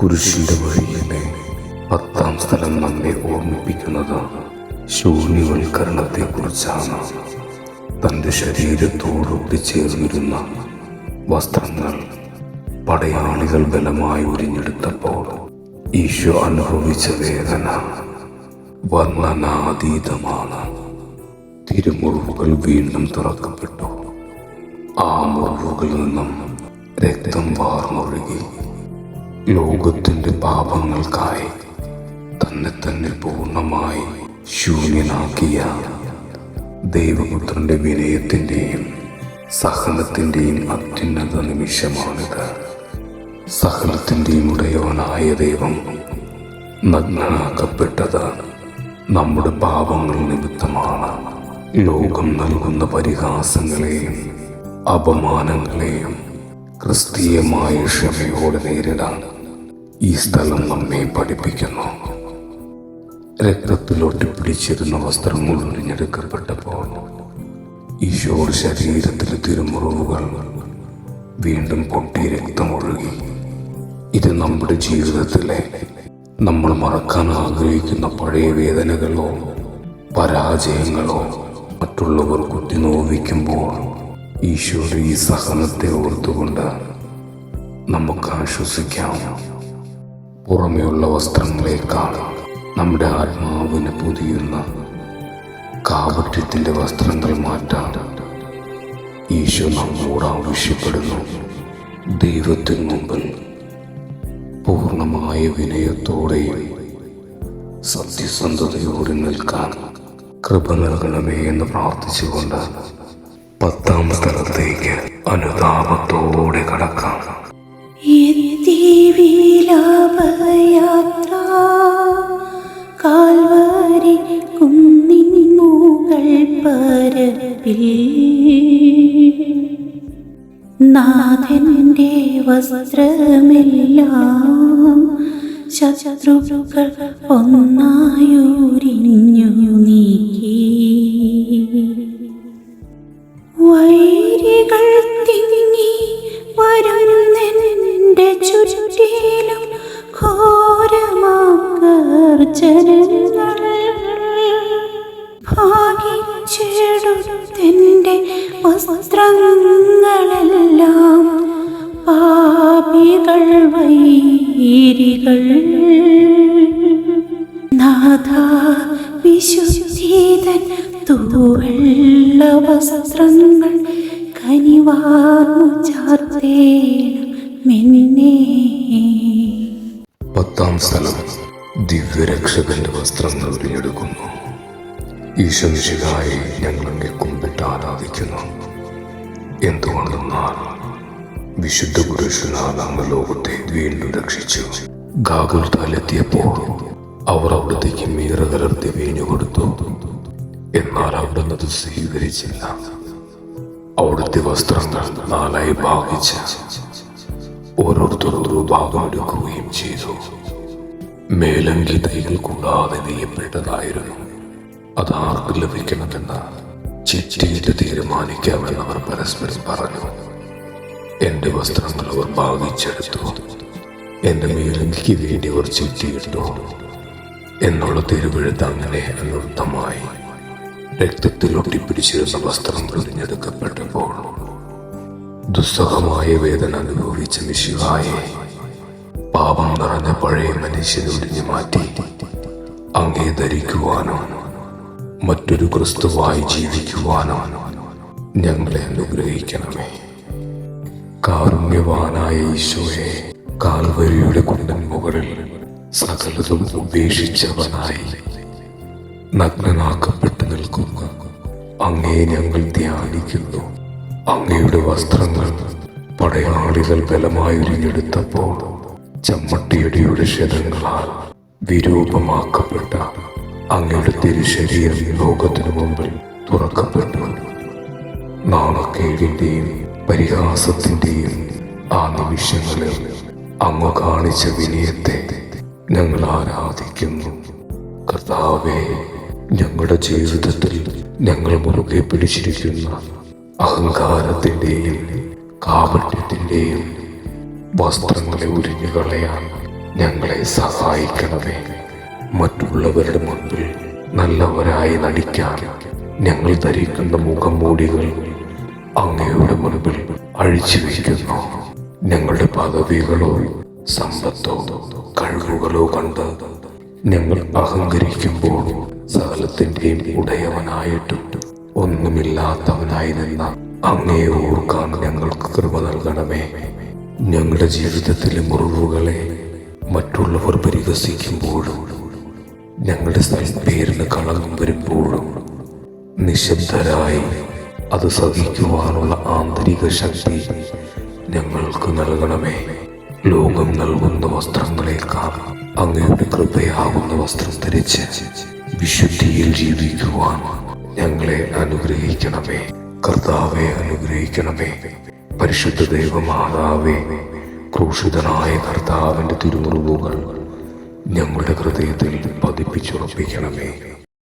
കുരിശിന്റെ വഴിയിലെ 10-ാം സ്ഥലം നമ്മെ ഓർമ്മിപ്പിക്കുന്നത് ശൂന്യവൽക്കരണത്തെക്കുറിച്ചാണ്. തൻ്റെ ശരീരത്തോടൊട്ടിച്ചേർന്നിരുന്ന വസ്ത്രങ്ങൾ പടയാളികൾ ബലമായി ഉരിഞ്ഞെടുത്തപ്പോൾ ഈശോ അനുഭവിച്ച വേദന വർണ്ണനാതീതമാണ്. തിരുമുറിവുകൾ വീണ്ടും തുറക്കപ്പെട്ടു. ആ മുറിവുകളിൽ നിന്നും രക്തം വാർന്നൊഴുകി. ലോകത്തിൻ്റെ പാപങ്ങൾക്കായി തന്നെ പൂർണ്ണമായി ശൂന്യനാക്കിയ ദൈവപുത്രന്റെ വിനയത്തിൻ്റെയും സഹനത്തിൻ്റെയും അത്യുന്നത നിമിഷമാണിത്. സഹനത്തിൻ്റെയും ഉടയവനായ ദൈവം നഗ്നനാക്കപ്പെട്ടത് നമ്മുടെ പാപങ്ങൾ നിമിത്തമാണ്. ലോകം നൽകുന്ന പരിഹാസങ്ങളെയും അപമാനങ്ങളെയും ക്രിസ്തീയമായ ക്ഷമയോടെ നേരിടാൻ ഈ സ്ഥലം നമ്മെ പഠിപ്പിക്കുന്നു. രക്തത്തിൽ ഒട്ടിപ്പിടിച്ചിരുന്ന വസ്ത്രങ്ങൾ ഉരിഞ്ഞെടുക്കപ്പെട്ടപ്പോൾ ഈശോയുടെ ശരീരത്തിലെ തിരുമുറിവുകൾ വീണ്ടും പൊട്ടി രക്തമൊഴുകി. ഇത് നമ്മുടെ ജീവിതത്തിലെ നമ്മൾ മറക്കാൻ ആഗ്രഹിക്കുന്ന പഴയ വേദനകളോ പരാജയങ്ങളോ മറ്റുള്ളവർ കുത്തി നോവിക്കുമ്പോൾ ഈശോയുടെ ഈ സഹനത്തെ ഓർത്തുകൊണ്ട് നമുക്ക് ആശ്വസിക്കാം. പുറമെയുള്ള വസ്ത്രങ്ങളേക്കാൾ നമ്മുടെ ആത്മാവിനെ പൊതിയുന്ന കാപട്യത്തിൻ്റെ വസ്ത്രങ്ങൾ മാറ്റാൻ ഈശോ നമ്മോട് ആവശ്യപ്പെടുന്നു. ദൈവത്തിന് മുമ്പിൽ പൂർണ്ണമായ വിനയത്തോടെയും സത്യസന്ധതയോടെ നിൽക്കാൻ കൃപ നൽകണമേ എന്ന് പ്രാർത്ഥിച്ചുകൊണ്ട് 10-ാം സ്ഥലത്തേക്ക് അനുതാപത്തോടെ കടക്കാം. കാൽവരി കുന്നിൻ മുകൾ പരപ്പിൽ നാഥന്റെ വസ്ത്രമെല്ലാം ശത്രുക്കൾ ഒന്നായുരിഞ്ഞു നീക്കി. വൈരികൾ തിങ്ങി വരുന്നെന്റെ ചുറ്റിലും ഘോരമാർജനങ്ങൾ ഭാഗിച്ചെടുത്തെന്റെ വസ്ത്രങ്ങളെല്ലാം പാപികൾ വൈരികൾ. നാഥ വിശുദ്ധീതൻ തൂവെള്ള വസ്ത്രങ്ങൾ കനിവാർന്നു ചാർത്തേണമെന്നേ. 10-ാം സ്ഥലം ദിവ്യരക്ഷകന്റെ വസ്ത്രങ്ങൾ ഉരിഞ്ഞെടുക്കുന്നു. ഈശോമിശിഹായെ ഞങ്ങളെ കുമ്പിട്ട് ആരാധിക്കുന്നു. എന്തുകൊണ്ടെന്നാൽ വിശുദ്ധ പുരുഷനാൽ അങ്ങ് ലോകത്തെ വീണ്ടും രക്ഷിച്ചു. ഗാഗുൽത്താലെത്തിയപ്പോൾ അവർ അവിടത്തേക്ക് മീറ കലർത്തി വീഞ്ഞു കൊടുത്തു. എന്നാൽ അവിടുന്ന് അത് സ്വീകരിച്ചില്ല. അവിടുത്തെ വസ്ത്രങ്ങൾ 4 ഭാഗിച്ച് ഓരോരുത്തർ ഓരോ ഭാഗം എടുക്കുകയും ചെയ്തു. മേലങ്കി തൈകൾ കൂടാതെ നെയ്യപ്പെട്ടതായിരുന്നു. അത് ആർക്ക് ലഭിക്കണമെന്ന് ചിറ്റിയിട്ട് തീരുമാനിക്കാമെന്ന് അവർ പരസ്പരം പറഞ്ഞു. എന്റെ വസ്ത്രങ്ങൾ അവർ ഭാഗിച്ചെടുത്തു. എന്റെ മേലങ്കിക്ക് വേണ്ടി അവർ ചിറ്റിയിട്ടു എന്നുള്ള തിരുവെഴുത്ത് അങ്ങനെ അനർത്ഥമായി. രക്തത്തിൽ ഒട്ടിപ്പിടിച്ചിരുന്ന വസ്ത്രം തിരഞ്ഞെടുക്കപ്പെട്ടപ്പോൾ ദുസ്സഹമായ വേദന അനുഭവിച്ച മിശിഹായെ പാപം നിറഞ്ഞ പഴയ മനുഷ്യനെ ഒഴിഞ്ഞു മാറ്റി അങ്ങേ ധരിക്കുവാനോ മറ്റൊരു ക്രിസ്തുവായി ജീവിക്കുവാനോ ഞങ്ങളെ അനുഗ്രഹിക്കണമേ. കാരുണ്യവാനായ ഈശോയെ, കാൽവരിയുടെ കുണ്ടൻ മുകളിൽ സകലതും ഉപേക്ഷിച്ചവനായി നഗ്നനാക്കപ്പെട്ടു നിൽക്കുന്ന അങ്ങയെ ഞങ്ങൾ ധ്യാനിക്കുന്നു. അങ്ങയുടെ വസ്ത്രങ്ങൾ പടയാളികൾ ബലമായി ഉരിഞ്ഞെടുത്തപ്പോൾ ചമ്മട്ടിയടിയുടെ ക്ഷതങ്ങളാൽ വിരൂപമാക്കപ്പെട്ട അങ്ങയുടെ തിരുശരീരം ലോകത്തിനു മുമ്പിൽ തുറക്കപ്പെട്ടു. നാണക്കേടിന്റെയും പരിഹാസത്തിന്റെയും ആ നിമിഷങ്ങളിൽ അങ്ങ് കാണിച്ച വിനയത്തെ ഞങ്ങൾ ആരാധിക്കുന്നു. കർത്താവേ, ഞങ്ങളുടെ ജീവിതത്തിൽ ഞങ്ങൾ മുറുകെ പിടിച്ചിരിക്കുന്ന അഹങ്കാരത്തിന്റെയും കാപട്യത്തിന്റെയും വസ്ത്രങ്ങളെ ഉരിഞ്ഞു കളയാൻ ഞങ്ങളെ സഹായിക്കണമേ. മറ്റുള്ളവരുടെ മുൻപിൽ നല്ലവരായി നടിക്കാൻ ഞങ്ങൾ ധരിക്കുന്ന മുഖംമൂടികൾ അങ്ങയുടെ മുൻപിൽ അഴിച്ചു വയ്ക്കുന്നു. ഞങ്ങളുടെ പദവികളോ സമ്പത്തോ കഴിവുകളോ കണ്ട് ഞങ്ങൾ അഹങ്കരിക്കുമ്പോൾ സകലത്തിന്റെയും ഉടയവനായിട്ടും ഒന്നുമില്ലാത്തവനായി നിന്ന അങ്ങയെ ഓർക്കാൻ ഞങ്ങൾക്ക് കൃപ നൽകണമേ. ഞങ്ങളുടെ ജീവിതത്തിലെ മുറിവുകളെ മറ്റുള്ളവർ പരിഹസിക്കുമ്പോഴും ഞങ്ങളുടെ പേരിന് കളങ്കം വരുമ്പോഴും നിശബ്ദരായി അത് സഹിക്കുവാനുള്ള ആന്തരിക ശക്തി ഞങ്ങൾക്ക് നൽകണമേ. ലോകം നൽകുന്ന വസ്ത്രങ്ങളേക്കാൾ അങ്ങയുടെ കൃപയാകുന്ന വസ്ത്രം ധരിച്ച് വിശുദ്ധിയിൽ ജീവിക്കുവാൻ ഞങ്ങളെ അനുഗ്രഹിക്കണമേ. കർത്താവെ അനുഗ്രഹിക്കണമേ. പരിശുദ്ധ ദൈവമാതാവേ, ക്രൂശിതനായ കർത്താവിന്റെ തിരുമുറിവുകൾ ഞങ്ങളുടെ ഹൃദയത്തിൽ പതിപ്പിച്ചുറപ്പിക്കണമേ.